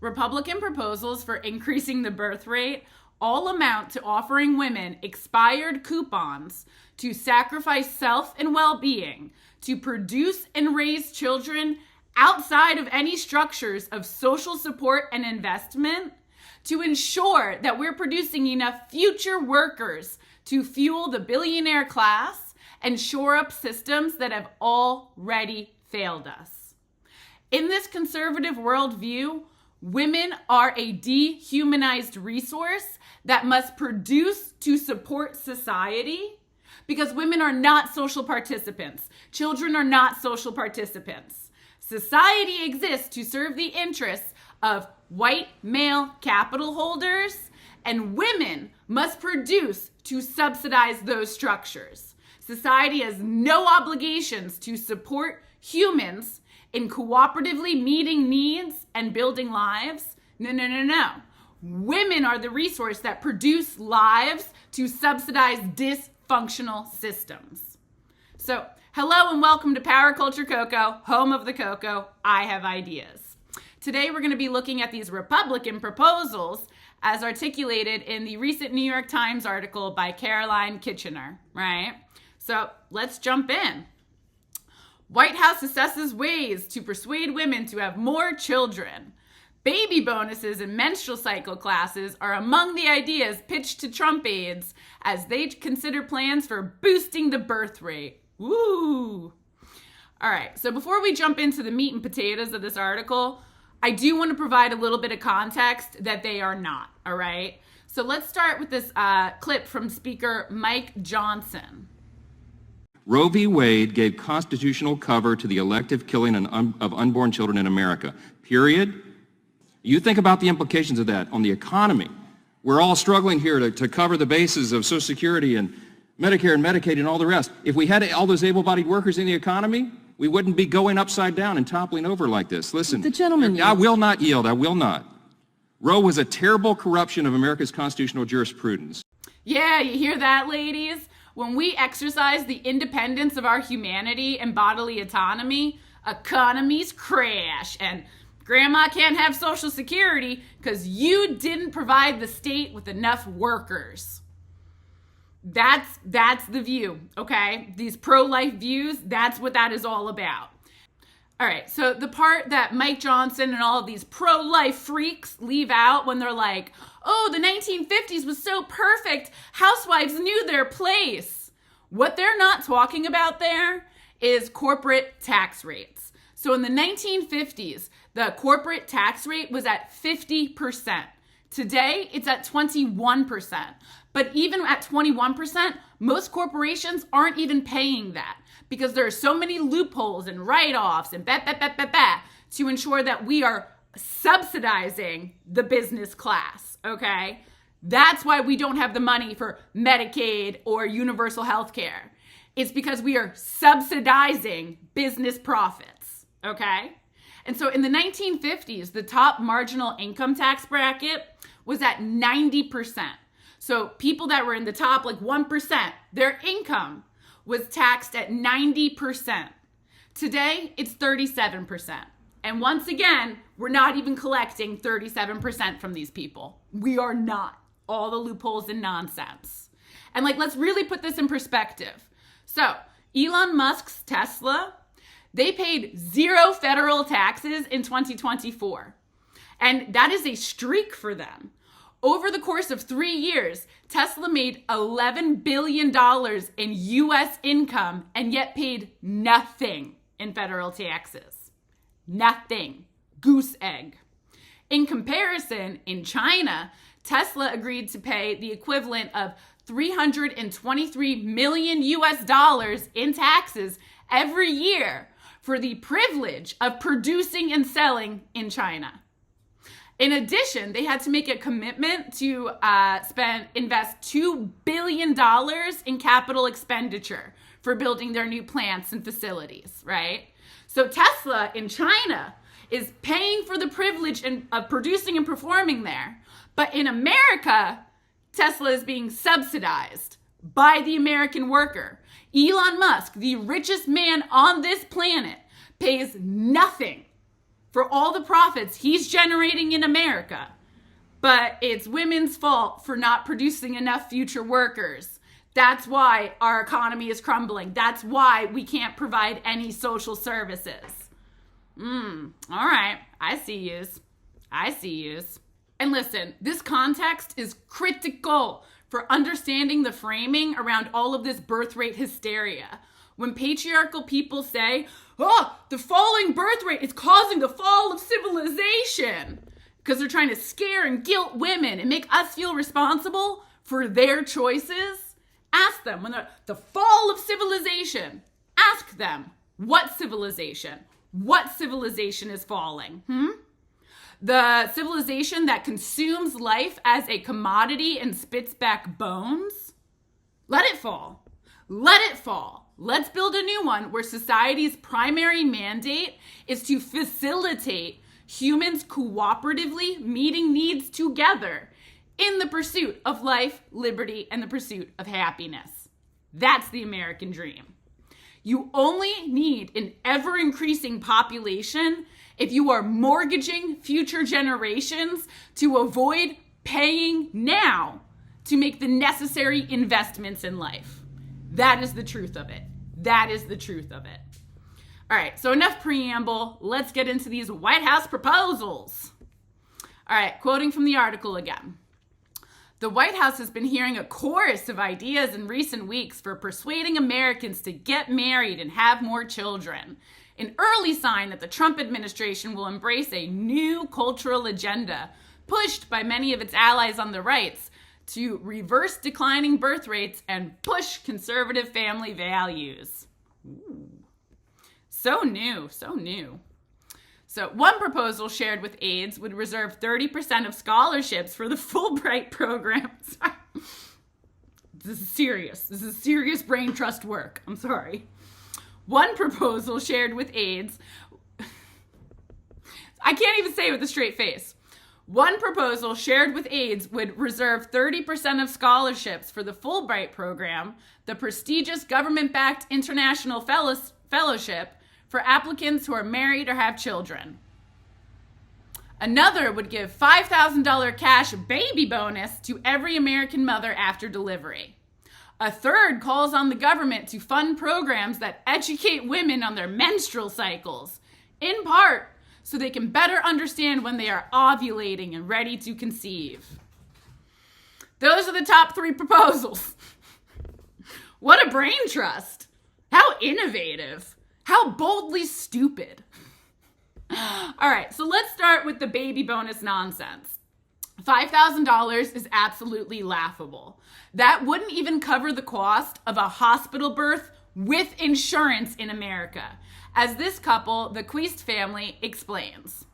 Republican proposals for increasing the birth rate all amount to offering women expired coupons to sacrifice self and well-being to produce and raise children outside of any structures of social support and investment to ensure that we're producing enough future workers to fuel the billionaire class and shore up systems that have already failed us. In this conservative worldview, women are a dehumanized resource that must produce to support society because women are not social participants. Children are not social participants. Society exists to serve the interests of white male capital holders, and women must produce to subsidize those structures. Society has no obligations to support humans in cooperatively meeting needs and building lives. No. Women are the resource that produce lives to subsidize dysfunctional systems. So, hello and welcome to Power Culture Coco, home of the Coco. I have ideas. Today we're going to be looking at these Republican proposals as articulated in the recent New York Times article by Caroline Kitchener, right? So let's jump in. White House assesses ways to persuade women to have more children. Baby bonuses and menstrual cycle classes are among the ideas pitched to Trump aides as they consider plans for boosting the birth rate. Woo! All right, so before we jump into the meat and potatoes of this article, I do want to provide a little bit of context that they are not, all right? So let's start with this clip from Speaker Mike Johnson. Roe v. Wade gave constitutional cover to the elective killing of unborn children in America, period. You think about the implications of that on the economy. We're all struggling here to cover the bases of Social Security and Medicare and Medicaid and all the rest. If we had all those able-bodied workers in the economy, we wouldn't be going upside down and toppling over like this. Listen, the gentleman I will not yield. I will not. Roe was a terrible corruption of America's constitutional jurisprudence. Yeah, you hear that, ladies? When we exercise the independence of our humanity and bodily autonomy, economies crash, and grandma can't have Social Security because you didn't provide the state with enough workers. That's the view, okay? These pro-life views, that's what that is all about. All right, so the part that Mike Johnson and all of these pro-life freaks leave out when they're like, oh, the 1950s was so perfect, housewives knew their place. What they're not talking about there is corporate tax rates. So in the 1950s, the corporate tax rate was at 50%. Today, it's at 21%. But even at 21%, most corporations aren't even paying that because there are so many loopholes and write-offs and to ensure that we are subsidizing the business class, okay? That's why we don't have the money for Medicaid or universal health care. It's because we are subsidizing business profits, okay? And so in the 1950s, the top marginal income tax bracket was at 90%. So people that were in the top, like 1%, their income was taxed at 90%. Today, it's 37%. And once again, we're not even collecting 37% from these people. We are not. All the loopholes and nonsense. And let's really put this in perspective. So Elon Musk's Tesla, they paid 0 federal taxes in 2024. And that is a streak for them. Over the course of 3 years, Tesla made $11 billion in U.S. income and yet paid nothing in federal taxes. Nothing. Goose egg. In comparison, in China, Tesla agreed to pay the equivalent of $323 million US dollars in taxes every year for the privilege of producing and selling in China. In addition, they had to make a commitment to invest $2 billion in capital expenditure for building their new plants and facilities, right? So Tesla in China is paying for the privilege of producing and performing there. But in America, Tesla is being subsidized by the American worker. Elon Musk, the richest man on this planet, pays nothing for all the profits he's generating in America. But it's women's fault for not producing enough future workers. That's why our economy is crumbling. That's why we can't provide any social services. All right, I see yous. I see yous. And listen, this context is critical for understanding the framing around all of this birth rate hysteria. When patriarchal people say, oh, the falling birth rate is causing the fall of civilization, because they're trying to scare and guilt women and make us feel responsible for their choices, ask them, when the fall of civilization, ask them, what civilization? What civilization is falling? The civilization that consumes life as a commodity and spits back bones? Let it fall. Let it fall. Let's build a new one where society's primary mandate is to facilitate humans cooperatively meeting needs together in the pursuit of life, liberty, and the pursuit of happiness. That's the American dream. You only need an ever-increasing population if you are mortgaging future generations to avoid paying now to make the necessary investments in life. That is the truth of it. That is the truth of it. All right, so enough preamble. Let's get into these White House proposals. All right, quoting from the article again. The White House has been hearing a chorus of ideas in recent weeks for persuading Americans to get married and have more children. An early sign that the Trump administration will embrace a new cultural agenda pushed by many of its allies on the right to reverse declining birth rates and push conservative family values. Ooh. So new, so new. So one proposal shared with AIDS would reserve 30% of scholarships for the Fulbright program. This is serious. This is serious brain trust work. I'm sorry. One proposal shared with AIDS, I can't even say it with a straight face. One proposal shared with AIDS would reserve 30% of scholarships for the Fulbright program, the prestigious government-backed international fellowship for applicants who are married or have children. Another would give $5,000 cash baby bonus to every American mother after delivery. A third calls on the government to fund programs that educate women on their menstrual cycles, in part so they can better understand when they are ovulating and ready to conceive. Those are the top 3 proposals. What a brain trust. How innovative. How boldly stupid. All right, so let's start with the baby bonus nonsense. $5,000 is absolutely laughable. That wouldn't even cover the cost of a hospital birth with insurance in America, as this couple, the Queist family, explains.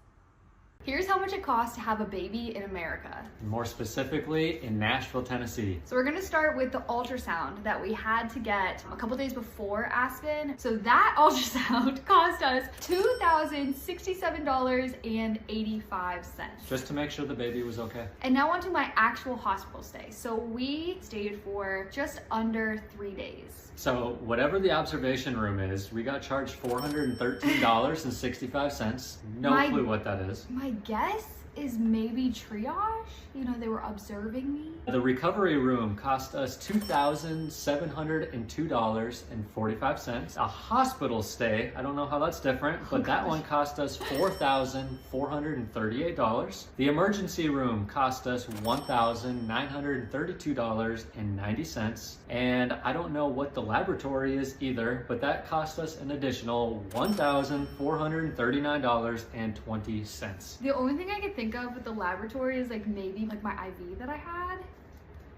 Here's how much it costs to have a baby in America. More specifically, in Nashville, Tennessee. So we're gonna start with the ultrasound that we had to get a couple days before Aspen. So that ultrasound cost us $2,067.85. Just to make sure the baby was okay. And now onto my actual hospital stay. So we stayed for just under 3 days. So whatever the observation room is, we got charged $413.65. No clue what that is. My guess is maybe triage. You know, they were observing me. The recovery room cost us $2,702.45. A hospital stay, I don't know how that's different, but that one cost us $4,438. The emergency room cost us $1,932.90. And I don't know what the laboratory is either, but that cost us an additional $1,439.20. The only thing I could think of with the laboratory is like maybe like my IV that I had.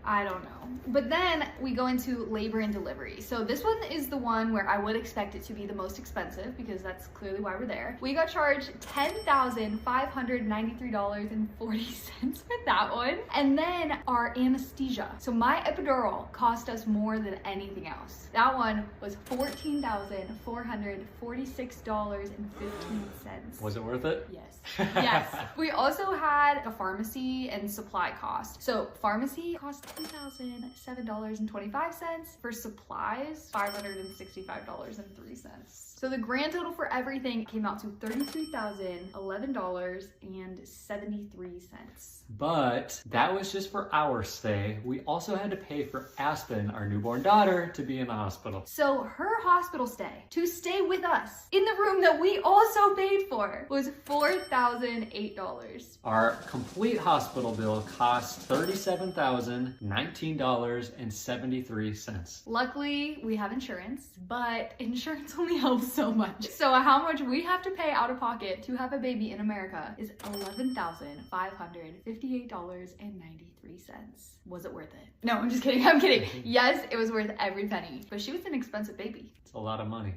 I don't know. But then we go into labor and delivery. So this one is the one where I would expect it to be the most expensive because that's clearly why we're there. We got charged $10,593.40 for that one. And then our anesthesia. So my epidural cost us more than anything else. That one was $14,446.15. Was it worth it? Yes. Yes. We also had a pharmacy and supply cost. So pharmacy cost $2,007.25. For supplies, $565.03. So the grand total for everything came out to $33,011.73. But that was just for our stay. We also had to pay for Aspen, our newborn daughter, to be in the hospital. So her hospital stay, to stay with us in the room that we also paid for, was $4,008. Our complete hospital bill cost $37,019.73. Luckily, we have insurance, but insurance only helps so much. So how much we have to pay out of pocket to have a baby in America is $11,558.93. Was it worth it? No, I'm just kidding. I'm kidding. Yes, it was worth every penny, but she was an expensive baby. It's a lot of money.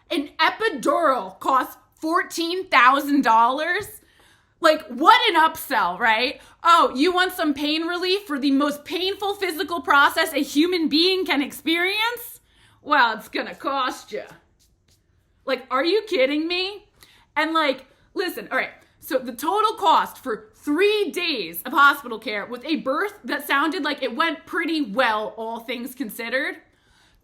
An epidural costs $14,000? Like, what an upsell, right? Oh, you want some pain relief for the most painful physical process a human being can experience? Well, it's gonna cost you. Like, are you kidding me? And like, listen, all right, so the total cost for 3 days of hospital care with a birth that sounded like it went pretty well, all things considered,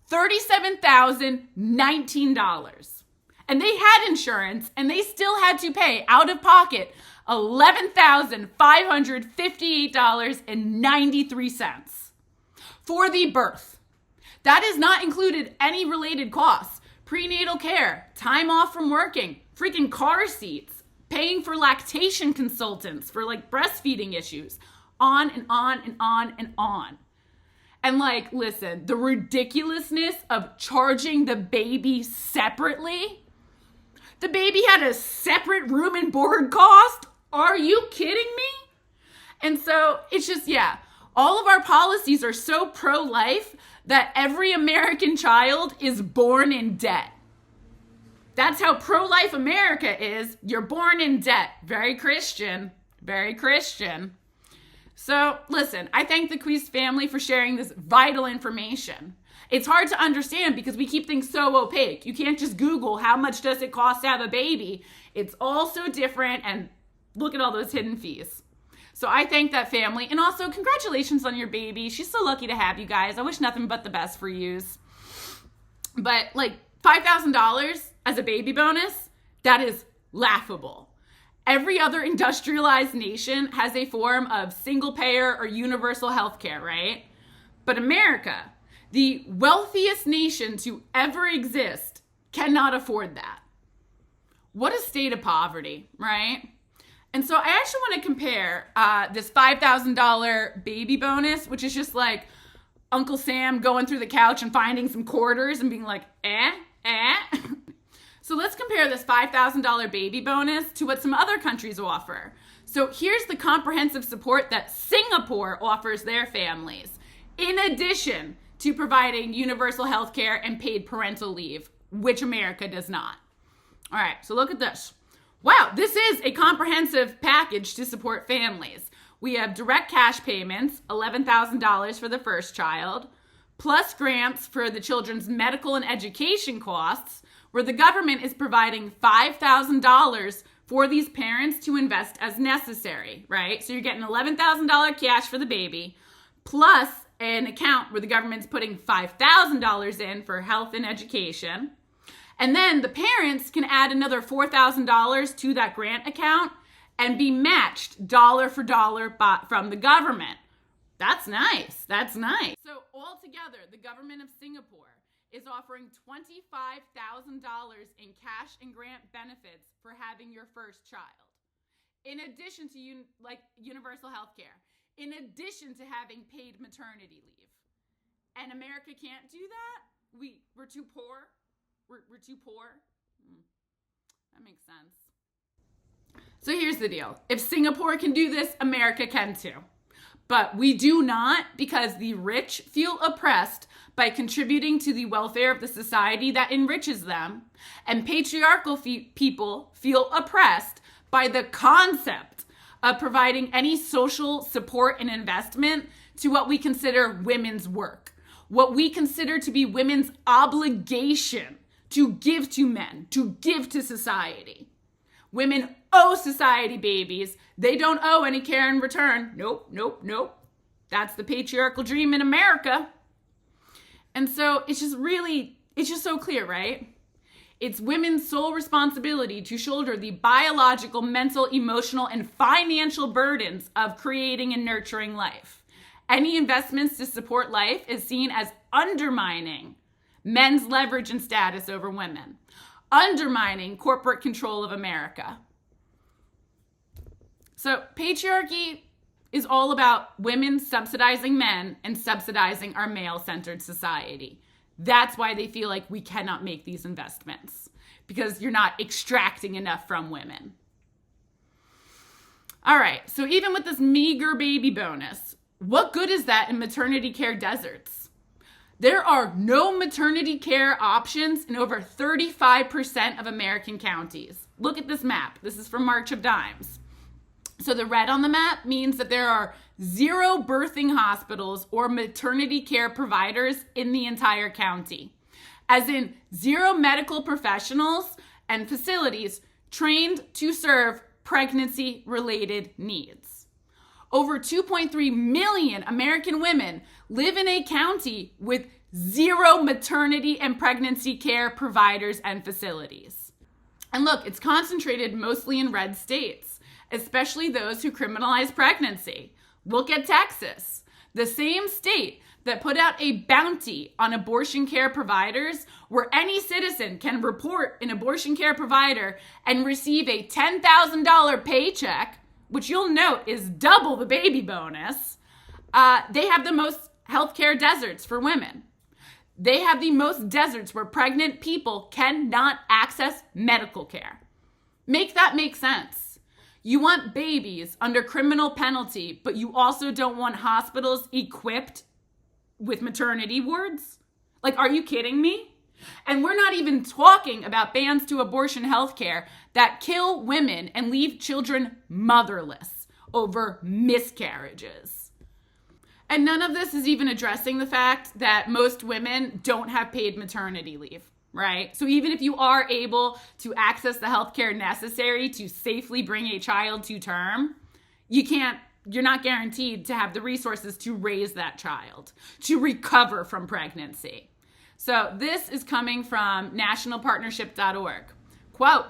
$37,019. And they had insurance, and they still had to pay out of pocket $11,558.93 for the birth. That has not included any related costs: prenatal care, time off from working, freaking car seats, paying for lactation consultants for like breastfeeding issues, on and on and on and on. And like, listen, the ridiculousness of charging the baby separately. The baby had a separate room and board cost? Are you kidding me? And so it's just, yeah, all of our policies are so pro-life that every American child is born in debt. That's how pro-life America is. You're born in debt. Very Christian. Very Christian. So listen, I thank the Queest family for sharing this vital information. It's hard to understand because we keep things so opaque. You can't just Google how much does it cost to have a baby. It's all so different, and look at all those hidden fees. So I thank that family, and also congratulations on your baby. She's so lucky to have you guys. I wish nothing but the best for yous. But like $5,000 as a baby bonus, that is laughable. Every other industrialized nation has a form of single payer or universal health care, right? But America, the wealthiest nation to ever exist, cannot afford that. What a state of poverty, right? And so I actually want to compare this $5,000 baby bonus, which is just like Uncle Sam going through the couch and finding some quarters and being like, So let's compare this $5,000 baby bonus to what some other countries offer. So here's the comprehensive support that Singapore offers their families, in addition to providing universal health care and paid parental leave, which America does not. All right, so look at this. Wow, this is a comprehensive package to support families. We have direct cash payments, $11,000 for the first child, plus grants for the children's medical and education costs, where the government is providing $5,000 for these parents to invest as necessary, right? So you're getting $11,000 cash for the baby, plus an account where the government's putting $5,000 in for health and education. And then the parents can add another $4,000 to that grant account and be matched dollar for dollar from the government. That's nice. That's nice. So altogether, the government of Singapore is offering $25,000 in cash and grant benefits for having your first child, in addition to universal health care, in addition to having paid maternity leave. And America can't do that? We're too poor? We're too poor? That makes sense. So here's the deal. If Singapore can do this, America can too. But we do not, because the rich feel oppressed by contributing to the welfare of the society that enriches them, and patriarchal people feel oppressed by the concept of providing any social support and investment to what we consider women's work, what we consider to be women's obligation to give to men, to give to society. Women owe society babies. They don't owe any care in return. Nope, nope, nope. That's the patriarchal dream in America. And so it's just so clear, right? It's women's sole responsibility to shoulder the biological, mental, emotional, and financial burdens of creating and nurturing life. Any investments to support life is seen as undermining men's leverage and status over women, undermining corporate control of America. So patriarchy is all about women subsidizing men and subsidizing our male-centered society. That's why they feel like we cannot make these investments, because you're not extracting enough from women. All right, so even with this meager baby bonus, what good is that in maternity care deserts? There are no maternity care options in over 35% of American counties. Look at this map. This is from March of Dimes. So the red on the map means that there are 0 birthing hospitals or maternity care providers in the entire county, as in 0 medical professionals and facilities trained to serve pregnancy-related needs. Over 2.3 million American women live in a county with 0 maternity and pregnancy care providers and facilities. And look, it's concentrated mostly in red states, especially those who criminalize pregnancy. Look at Texas, the same state that put out a bounty on abortion care providers, where any citizen can report an abortion care provider and receive a $10,000 paycheck, which you'll note is double the baby bonus. They have the most healthcare deserts for women. They have the most deserts where pregnant people cannot access medical care. Make that make sense. You want babies under criminal penalty, but you also don't want hospitals equipped with maternity wards? Like, are you kidding me? And we're not even talking about bans to abortion healthcare that kill women and leave children motherless over miscarriages. And none of this is even addressing the fact that most women don't have paid maternity leave, right? So even if you are able to access the healthcare necessary to safely bring a child to term, you're not guaranteed to have the resources to raise that child, to recover from pregnancy. So this is coming from nationalpartnership.org. Quote,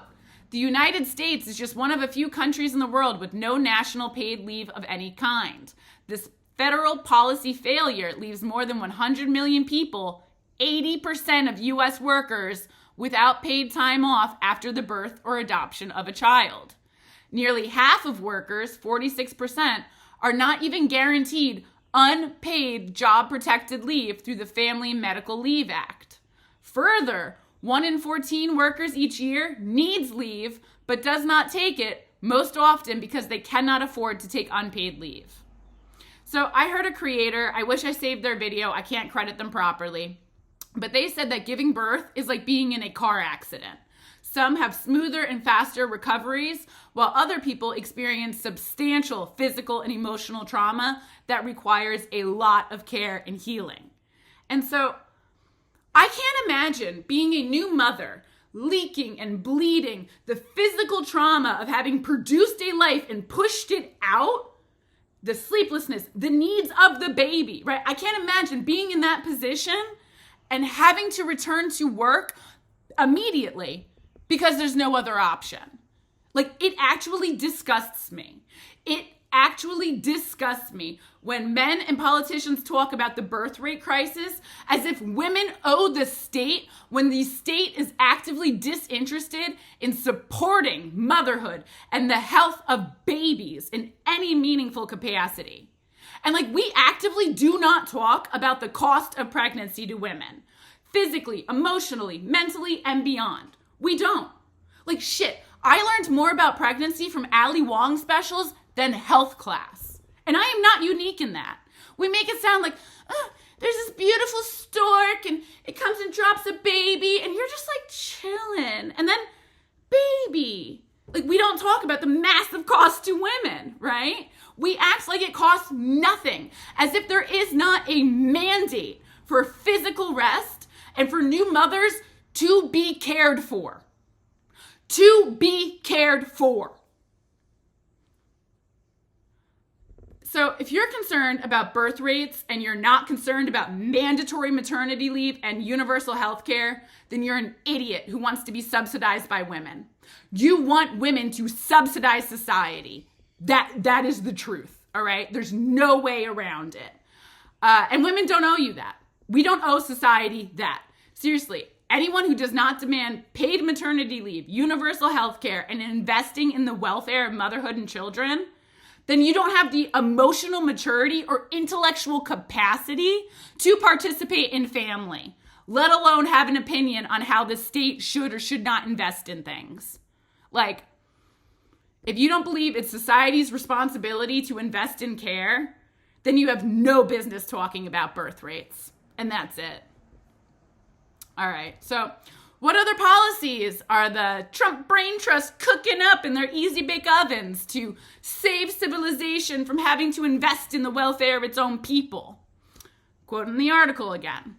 "The United States is just one of a few countries in the world with no national paid leave of any kind. This federal policy failure leaves more than 100 million people, 80% of U.S. workers, without paid time off after the birth or adoption of a child. Nearly half of workers, 46%, are not even guaranteed unpaid job-protected leave through the Family Medical Leave Act. Further, 1 in 14 workers each year needs leave, but does not take it, most often because they cannot afford to take unpaid leave." So I heard a creator, I wish I saved their video, I can't credit them properly, but they said that giving birth is like being in a car accident. Some have smoother and faster recoveries, while other people experience substantial physical and emotional trauma that requires a lot of care and healing. And so I can't imagine being a new mother, leaking and bleeding, the physical trauma of having produced a life and pushed it out, the sleeplessness, the needs of the baby, right? I can't imagine being in that position and having to return to work immediately because there's no other option. Like, it actually disgusts me. It actually disgusts me when men and politicians talk about the birth rate crisis as if women owe the state when the state is actively disinterested in supporting motherhood and the health of babies in any meaningful capacity. And like, we actively do not talk about the cost of pregnancy to women, physically, emotionally, mentally, and beyond. We don't. Like, shit, I learned more about pregnancy from Ali Wong specials than health class. And I am not unique in that. We make it sound like, oh, there's this beautiful stork and it comes and drops a baby and you're just like chilling. And then baby. Like, we don't talk about the massive cost to women, right? We act like it costs nothing, as if there is not a mandate for physical rest and for new mothers to be cared for. to be cared for. So if you're concerned about birth rates and you're not concerned about mandatory maternity leave and universal health care, then you're an idiot who wants to be subsidized by women. You want women to subsidize society. That is the truth, all right? There's no way around it. And women don't owe you that. We don't owe society that. Seriously, anyone who does not demand paid maternity leave, universal health care, and investing in the welfare of motherhood and children, then you don't have the emotional maturity or intellectual capacity to participate in family, let alone have an opinion on how the state should or should not invest in things. Like, if you don't believe it's society's responsibility to invest in care, then you have no business talking about birth rates. And that's it. All right, so what other policies are the Trump brain trust cooking up in their easy bake ovens to save civilization from having to invest in the welfare of its own people? Quoting the article again.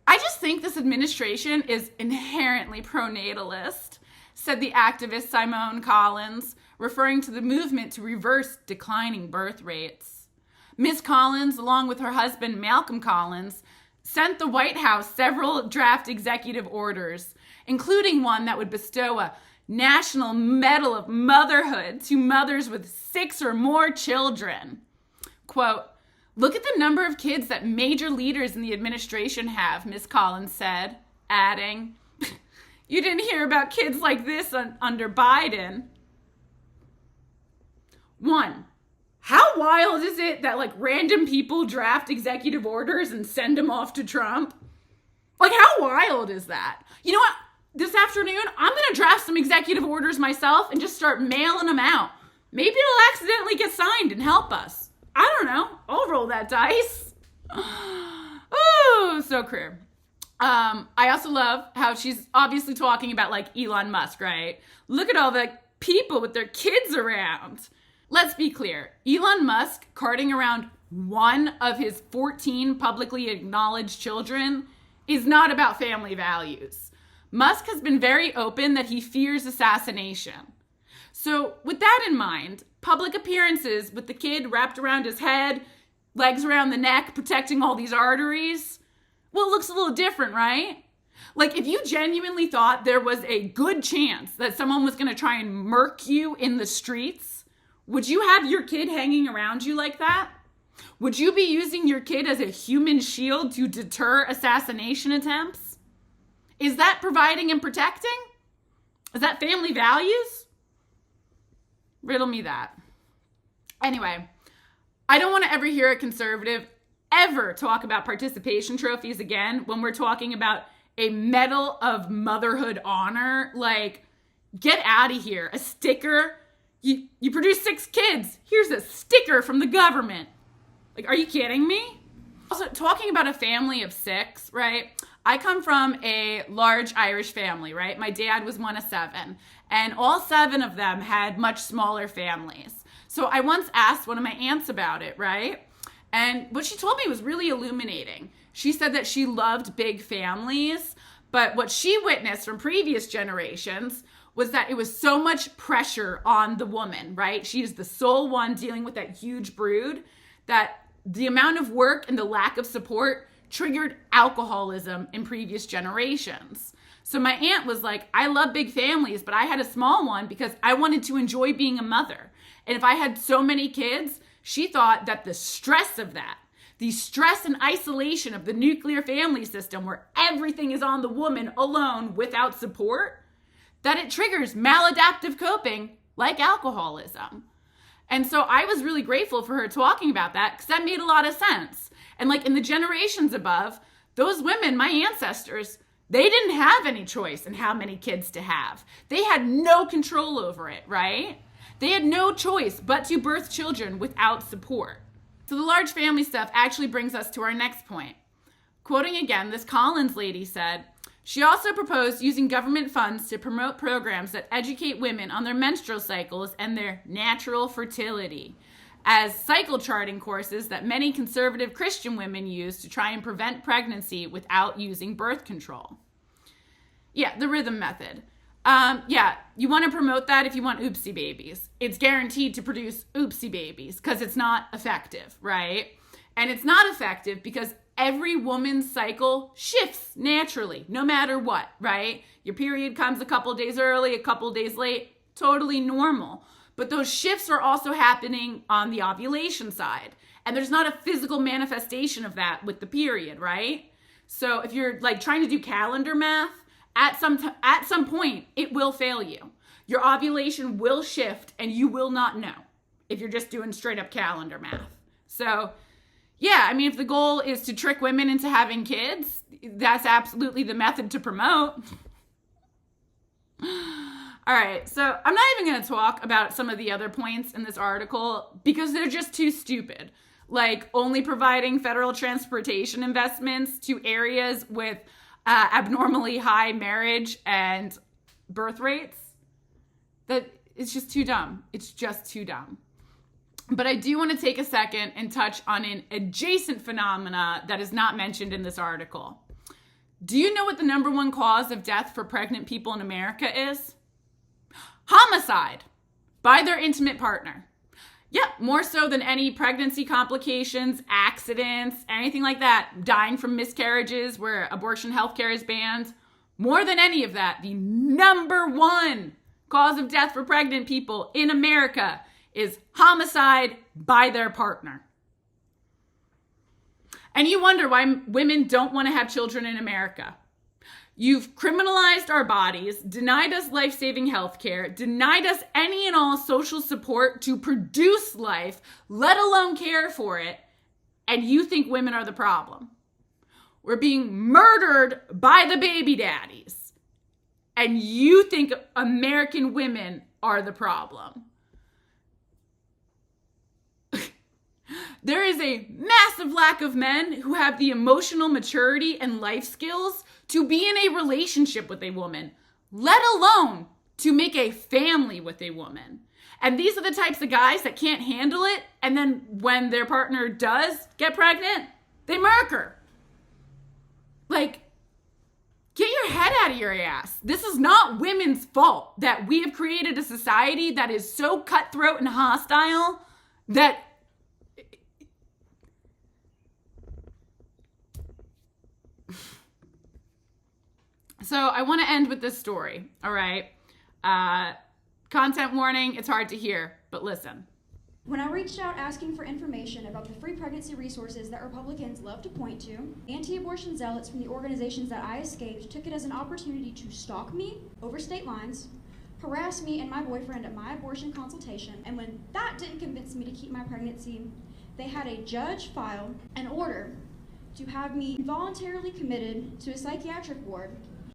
I just think this administration is inherently pronatalist, said the activist Simone Collins, referring to the movement to reverse declining birth rates. Ms. Collins, along with her husband Malcolm Collins, sent the White House several draft executive orders, including one that would bestow a National Medal of Motherhood to mothers with 6 or more children. Quote, "Look at the number of kids that major leaders in the administration have," Ms. Collins said, adding, "You didn't hear about kids like this under Biden." 1. How wild is it that like random people draft executive orders and send them off to Trump? Like, how wild is that? You know what? This afternoon, I'm going to draft some executive orders myself and just start mailing them out. Maybe it'll accidentally get signed and help us. I don't know. I'll roll that dice. Oh, so clear. I also love how she's obviously talking about like Elon Musk, right? Look at all the people with their kids around. Let's be clear. Elon Musk carting around one of his 14 publicly acknowledged children is not about family values. Musk has been very open that he fears assassination. So with that in mind, public appearances with the kid wrapped around his head, legs around the neck, protecting all these arteries, well, it looks a little different, right? Like, if you genuinely thought there was a good chance that someone was going to try and murk you in the streets, would you have your kid hanging around you like that? Would you be using your kid as a human shield to deter assassination attempts? Is that providing and protecting? Is that family values? Riddle me that. Anyway, I don't want to ever hear a conservative ever talk about participation trophies again when we're talking about a Medal of Motherhood honor. Like, get out of here. A sticker. You produced 6 kids. Here's a sticker from the government. Like, are you kidding me? Also, talking about a family of 6, right? I come from a large Irish family, right? My dad was one of 7, and all 7 of them had much smaller families. So I once asked one of my aunts about it, right? And what she told me was really illuminating. She said that she loved big families, but what she witnessed from previous generations was that it was so much pressure on the woman, right? She is the sole one dealing with that huge brood, that the amount of work and the lack of support triggered alcoholism in previous generations. So my aunt was like, I love big families, but I had a small one because I wanted to enjoy being a mother. And if I had so many kids, she thought that the stress of that, the stress and isolation of the nuclear family system where everything is on the woman alone without support, that it triggers maladaptive coping like alcoholism. And so I was really grateful for her talking about that because that made a lot of sense. And like in the generations above, those women, my ancestors, they didn't have any choice in how many kids to have. They had no control over it, right? They had no choice but to birth children without support. So the large family stuff actually brings us to our next point. Quoting again, this Collins lady said, she also proposed using government funds to promote programs that educate women on their menstrual cycles and their natural fertility as cycle charting courses that many conservative Christian women use to try and prevent pregnancy without using birth control. Yeah, the rhythm method. Yeah, you want to promote that if you want oopsie babies. It's guaranteed to produce oopsie babies because it's not effective, right? And it's not effective because every woman's cycle shifts naturally, no matter what, right? Your period comes a couple days early, a couple days late, totally normal. But those shifts are also happening on the ovulation side. And there's not a physical manifestation of that with the period, right? So if you're like trying to do calendar math, at some point, it will fail you. Your ovulation will shift and you will not know if you're just doing straight up calendar math. So yeah, I mean, if the goal is to trick women into having kids, that's absolutely the method to promote. All right, so I'm not even going to talk about some of the other points in this article because they're just too stupid. Like only providing federal transportation investments to areas with abnormally high marriage and birth rates. That it's just too dumb. It's just too dumb. But I do want to take a second and touch on an adjacent phenomena that is not mentioned in this article. Do you know what the number one cause of death for pregnant people in America is? Homicide by their intimate partner. Yep, more so than any pregnancy complications, accidents, anything like that, dying from miscarriages where abortion healthcare is banned. More than any of that, the number one cause of death for pregnant people in America is homicide by their partner. And you wonder why women don't want to have children in America. You've criminalized our bodies, denied us life-saving health care, denied us any and all social support to produce life, let alone care for it, and you think women are the problem. We're being murdered by the baby daddies, and you think American women are the problem. There is a massive lack of men who have the emotional maturity and life skills to be in a relationship with a woman, let alone to make a family with a woman. And these are the types of guys that can't handle it, and then when their partner does get pregnant, they murk her. Like, get your head out of your ass. This is not women's fault that we have created a society that is so cutthroat and hostile that So I want to end with this story, all right? Content warning, it's hard to hear, but listen. When I reached out asking for information about the free pregnancy resources that Republicans love to point to, anti-abortion zealots from the organizations that I escaped took it as an opportunity to stalk me over state lines, harass me and my boyfriend at my abortion consultation, and when that didn't convince me to keep my pregnancy, they had a judge file an order to have me voluntarily committed to a psychiatric ward,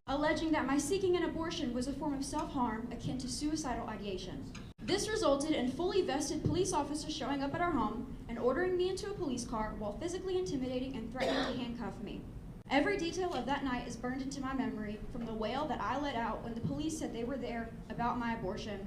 alleging that my seeking an abortion was a form of self-harm akin to suicidal ideation. This resulted in fully vested police officers showing up at our home and ordering me into a police car while physically intimidating and threatening to handcuff me. Every detail of that night is burned into my memory, from the wail that I let out when the police said they were there about my abortion,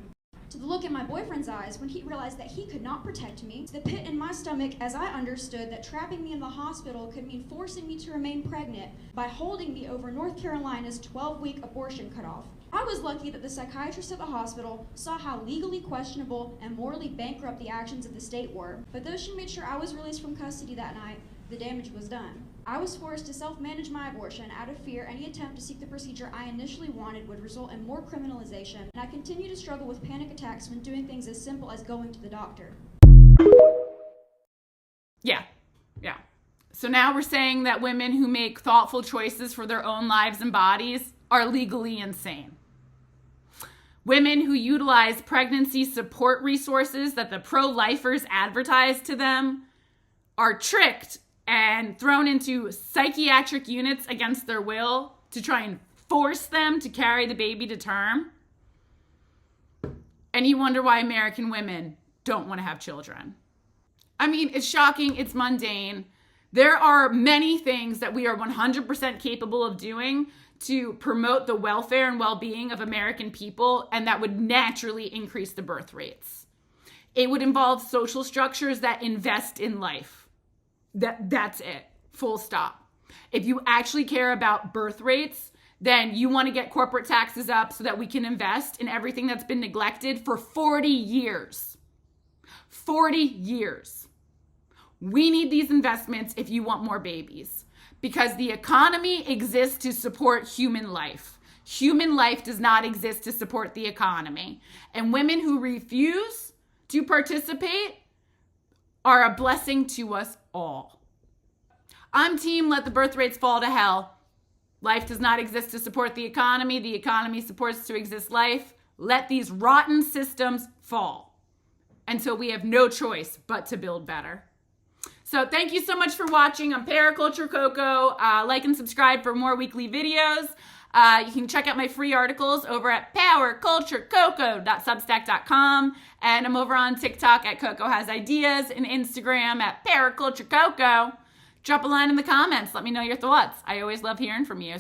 to the look in my boyfriend's eyes when he realized that he could not protect me, to the pit in my stomach as I understood that trapping me in the hospital could mean forcing me to remain pregnant by holding me over North Carolina's 12-week abortion cutoff. I was lucky that the psychiatrist at the hospital saw how legally questionable and morally bankrupt the actions of the state were, but though she made sure I was released from custody that night, the damage was done. I was forced to self-manage my abortion out of fear any attempt to seek the procedure I initially wanted would result in more criminalization, and I continue to struggle with panic attacks when doing things as simple as going to the doctor. Yeah. So now we're saying that women who make thoughtful choices for their own lives and bodies are legally insane. Women who utilize pregnancy support resources that the pro-lifers advertise to them are tricked and thrown into psychiatric units against their will to try and force them to carry the baby to term. And you wonder why American women don't want to have children. I mean, it's shocking, it's mundane. There are many things that we are 100% capable of doing to promote the welfare and well-being of American people, and that would naturally increase the birth rates. It would involve social structures that invest in life. That's it. Full stop. If you actually care about birth rates, then you want to get corporate taxes up so that we can invest in everything that's been neglected for 40 years. 40 years. We need these investments if you want more babies, because the economy exists to support human life. Human life does not exist to support the economy. And women who refuse to participate are a blessing to us all. I'm team let the birth rates fall to hell. Life does not exist to support the economy supports to exist life. Let these rotten systems fall until we have no choice but to build better. So thank you so much for watching. I'm Paraculture Coco. Like and subscribe for more weekly videos. You can check out my free articles over at powerculturecoco.substack.com. And I'm over on TikTok at Coco Has Ideas and Instagram at Paraculture Coco. Drop a line in the comments. Let me know your thoughts. I always love hearing from you.